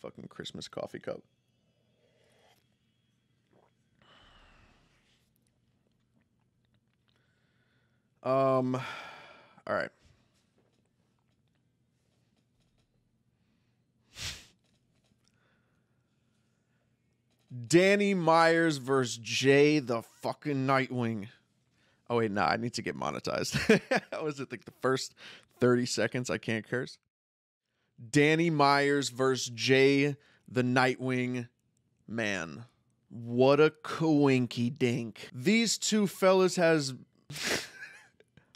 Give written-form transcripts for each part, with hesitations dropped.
fucking Christmas coffee cup. All right. Danny Myers versus Jay the fucking Nitewing. Oh wait, nah, I need to get monetized. Was it like the first 30 seconds I can't curse? Danny Myers versus Jay the Nitewing. Man, what a coinky dink. These two fellas has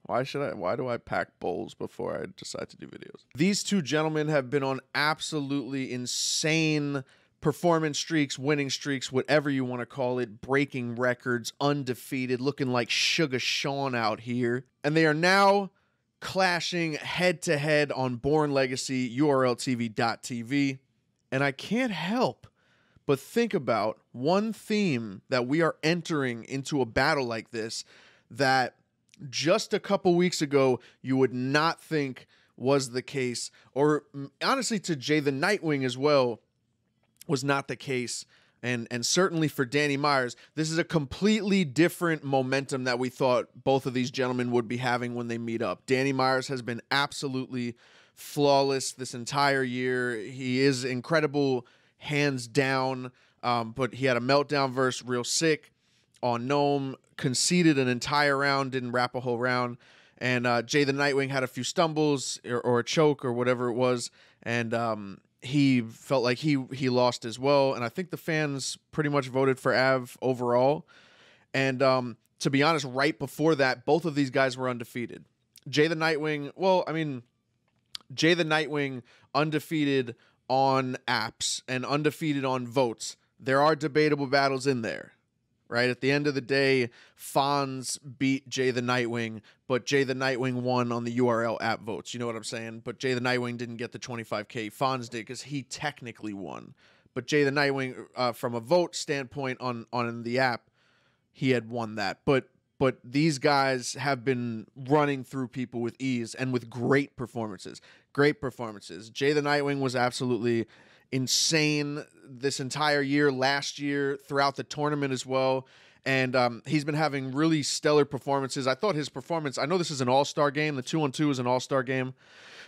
why do I pack bowls before I decide to do videos? These two gentlemen have been on absolutely insane performance streaks, winning streaks, whatever you want to call it, breaking records, undefeated, looking like Sugar Sean out here. And they are now clashing head-to-head on Born Legacy, URLTV.tv. And I can't help but think about one theme that we are entering into a battle like this that just a couple weeks ago you would not think was the case, or honestly to Jay the Nitewing as well, was not the case. And certainly for Danny Myers, this is a completely different momentum that we thought both of these gentlemen would be having when they meet up. Danny Myers has been absolutely flawless this entire year. He is incredible, hands down, but he had a meltdown verse Real Sick on Gnome, conceded an entire round, didn't wrap a whole round. And Jay the Nitewing had a few stumbles or a choke or whatever it was, and he felt like he lost as well. And I think the fans pretty much voted for Av overall. And to be honest, right before that, both of these guys were undefeated. Jay the Nitewing, well, I mean, Jay the Nitewing undefeated on apps and undefeated on votes. There are debatable battles in there, right? At the end of the day, Fonz beat Jay the Nitewing, but Jay the Nitewing won on the URL app votes. You know what I'm saying? But Jay the Nitewing didn't get the 25K. Fonz did because he technically won. But Jay the Nitewing, from a vote standpoint on the app, he had won that. But these guys have been running through people with ease and with great performances. Great performances. Jay the Nitewing was absolutely insane this entire year, last year, throughout the tournament as well. And he's been having really stellar performances. I thought his performance, I know this is an all-star game. The 2-on-2 is an all-star game.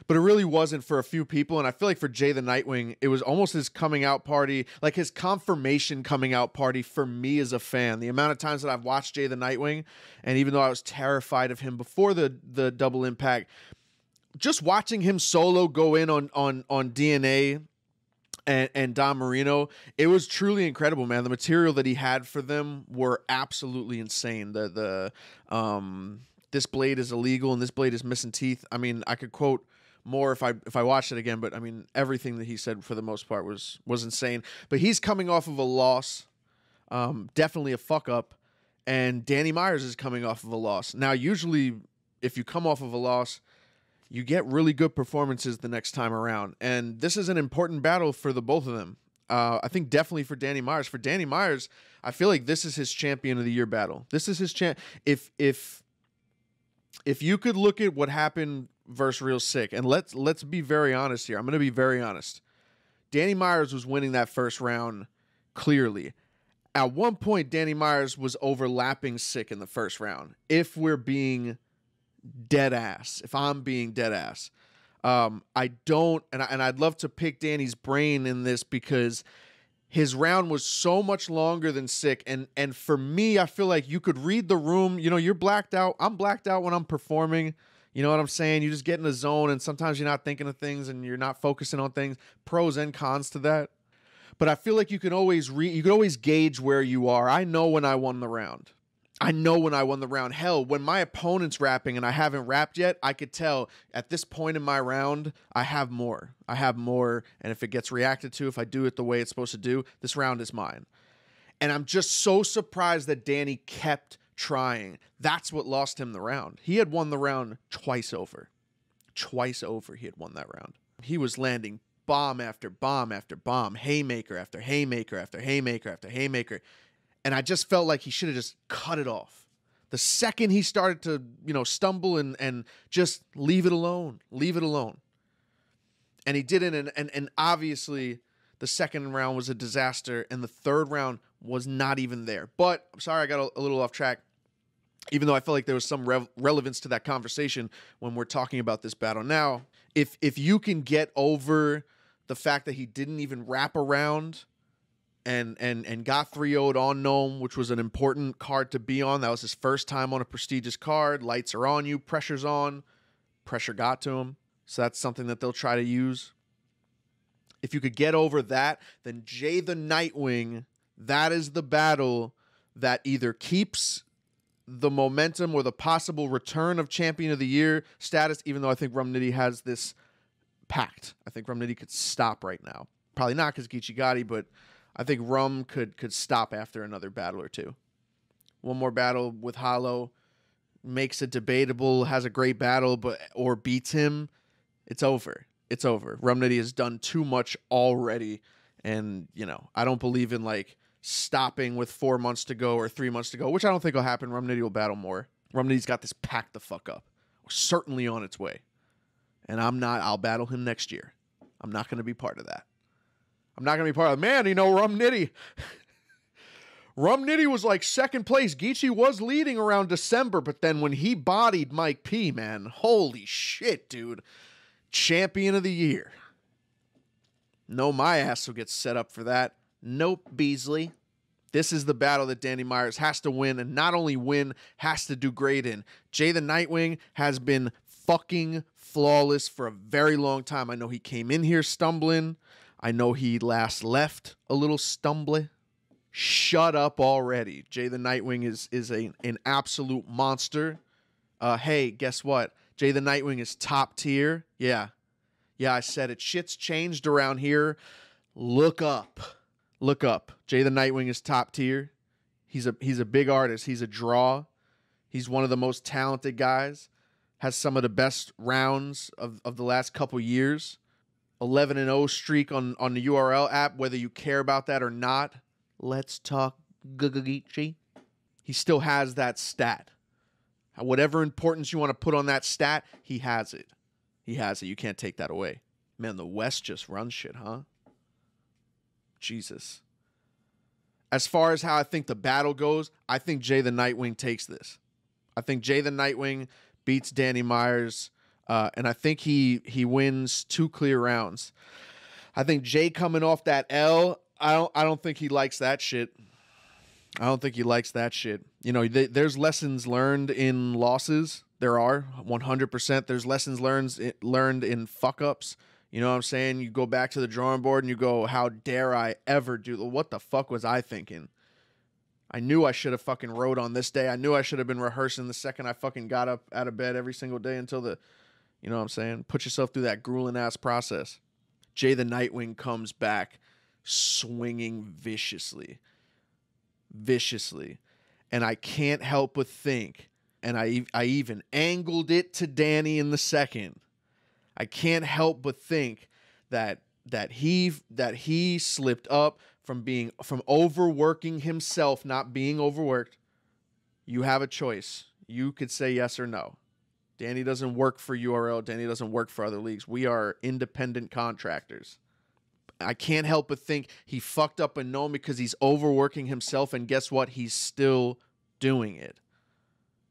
But it really wasn't for a few people. And I feel like for Jay the Nitewing, it was almost his coming out party, like his confirmation coming out party for me as a fan. The amount of times that I've watched Jay the Nitewing, and even though I was terrified of him before the double impact, just watching him solo go in on DNA and Don Marino, it was truly incredible, man. The material that he had for them were absolutely insane. This blade is illegal and this blade is missing teeth. I mean, I could quote more if I watched it again, but I mean, everything that he said for the most part was insane. But he's coming off of a loss, definitely a fuck up, and Danny Myers is coming off of a loss. Now, usually, if you come off of a loss, you get really good performances the next time around. And this is an important battle for the both of them. I think definitely for Danny Myers. For Danny Myers, I feel like this is his champion of the year battle. This is his If you could look at what happened versus Real Sick, and let's be very honest here. I'm going to be very honest. Danny Myers was winning that first round clearly. At one point, Danny Myers was overlapping Sick in the first round. If we're being dead ass, if I'm being dead ass, I don't, and I'd love to pick Danny's brain in this because his round was so much longer than Sick, and for me, I feel like you could read the room. You know, you're blacked out. I'm blacked out when I'm performing. You know what I'm saying? You just get in the zone, and sometimes you're not thinking of things, and you're not focusing on things. Pros and cons to that. But I feel like you can always gauge where you are. I know when I won the round. Hell, when my opponent's rapping and I haven't rapped yet, I could tell at this point in my round, I have more. And if it gets reacted to, if I do it the way it's supposed to do, this round is mine. And I'm just so surprised that Danny kept trying. That's what lost him the round. He had won the round twice over. He had won that round. He was landing bomb after bomb after bomb, haymaker after haymaker after haymaker after haymaker. And I just felt like he should have just cut it off. The second he started to, stumble and just leave it alone. And he didn't. And obviously, The second round was a disaster, and the third round was not even there. But I'm sorry I got a little off track, even though I felt like there was some relevance to that conversation when we're talking about this battle now. If you can get over the fact that he didn't even wrap around and got 3-0'd on Gnome, which was an important card to be on. That was his first time on a prestigious card. Lights are on you, pressure's on. Pressure got to him. So that's something that they'll try to use. If you could get over that, then Jay the Nitewing, that is the battle that either keeps the momentum or the possible return of Champion of the Year status, even though I think Rum Nitty has this packed. I think Rum Nitty could stop right now. Probably not because Geechee Gotti, but I think Rum could stop after another battle or two. One more battle with Hollow, makes it debatable, has a great battle, or beats him, it's over. It's over. Rum Nitty has done too much already, and, you know, I don't believe in, like, stopping with 4 months to go or 3 months to go, which I don't think will happen. Rum Nitty will battle more. Rum Nitty's got this packed the fuck up. We're certainly on its way. And I'll battle him next year. I'm not going to be part of that. I'm not going to be part of it. Man, you know, Rum Nitty. Rum Nitty was like second place. Geechee was leading around December, but then when he bodied Mike P, man, holy shit, dude. Champion of the Year. No, my ass will get set up for that. Nope, Beasley. This is the battle that Danny Myers has to win, and not only win, has to do great in. Jay the Nitewing has been fucking flawless for a very long time. I know he came in here stumbling. I know he last left a little stumbly. Shut up already. Jay the Nitewing is an absolute monster. Hey, guess what? Jay the Nitewing is top tier. Yeah, I said it. Shit's changed around here. Look up. Look up. Jay the Nitewing is top tier. He's a big artist. He's a draw. He's one of the most talented guys. Has some of the best rounds of the last couple years. 11-0 streak on the URL app, whether you care about that or not. Let's talk Geechee. He still has that stat. Whatever importance you want to put on that stat, he has it. He has it. You can't take that away. Man, the West just runs shit, huh? Jesus. As far as how I think the battle goes, I think Jay the Nitewing takes this. I think Jay the Nitewing beats Danny Myers, and I think he wins 2 clear rounds. I think Jay coming off that L, I don't think he likes that shit. I don't think he likes that shit. You know, there's lessons learned in losses. There are 100%. There's lessons learned in fuck ups. You know what I'm saying? You go back to the drawing board and you go, how dare I ever do that? What the fuck was I thinking? I knew I should have fucking wrote on this day. I knew I should have been rehearsing the second I fucking got up out of bed every single day until you know what I'm saying? Put yourself through that grueling ass process. Jay the Nitewing comes back swinging viciously. And I can't help but think, and I even angled it to Danny in the second. I can't help but think that he slipped up from overworking himself, not being overworked. You have a choice. You could say yes or no. Danny doesn't work for URL. Danny doesn't work for other leagues. We are independent contractors. I can't help but think he fucked up a Gnome because he's overworking himself, and guess what? He's still doing it.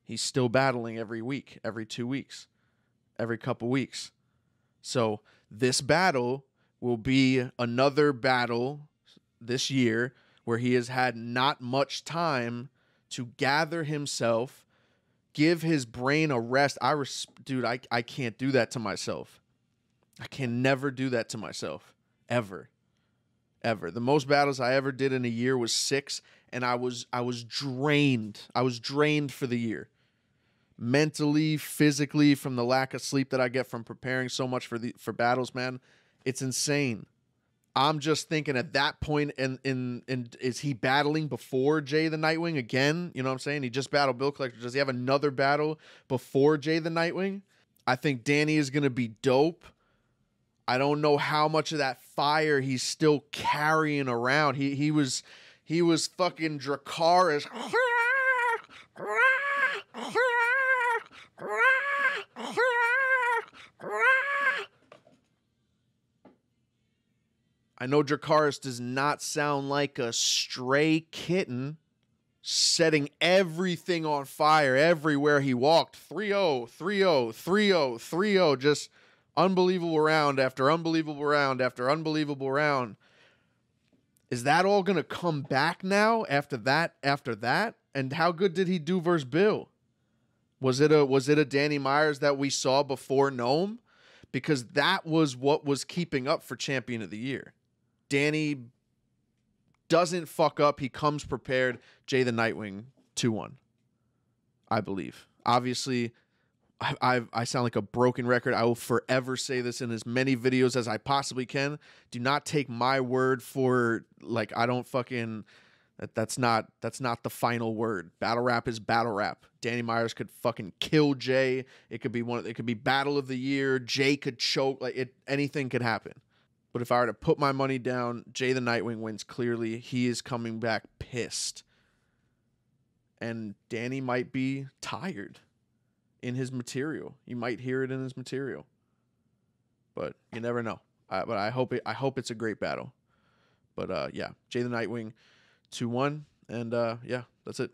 He's still battling every week, every 2 weeks, every couple weeks. So this battle will be another battle this year where he has had not much time to gather himself, give his brain a rest. Dude, I can't do that to myself. I can never do that to myself. Ever. The most battles I ever did in a year was 6, and I was drained. I was drained for the year. Mentally, physically, from the lack of sleep that I get from preparing so much for battles, man. It's insane. I'm just thinking at that point, and is he battling before Jay the Nitewing again? You know what I'm saying? He just battled Bill Collector. Does he have another battle before Jay the Nitewing? I think Danny is going to be dope. I don't know how much of that fire he's still carrying around. He was fucking Dracarys. I know Dracarys does not sound like a stray kitten setting everything on fire everywhere he walked. 3-0, 3-0, 3-0, 3-0, just unbelievable round after unbelievable round after unbelievable round. Is that all going to come back now after that? And how good did he do versus Bill? Was it a Danny Myers that we saw before Gnome? Because that was what was keeping up for Champion of the Year. Danny doesn't fuck up. He comes prepared. Jay the Nitewing 2-1, I believe. Obviously, I sound like a broken record. I will forever say this in as many videos as I possibly can. Do not take my word for, like, I don't fucking... That's not the final word. Battle rap is battle rap. Danny Myers could fucking kill Jay. It could be battle of the year. Jay could choke. Anything could happen. But if I were to put my money down, Jay the Nitewing wins clearly. He is coming back pissed. And Danny might be tired in his material. You might hear it in his material. But you never know. But I hope it's a great battle. But yeah, Jay the Nitewing 2-1. And yeah, that's it.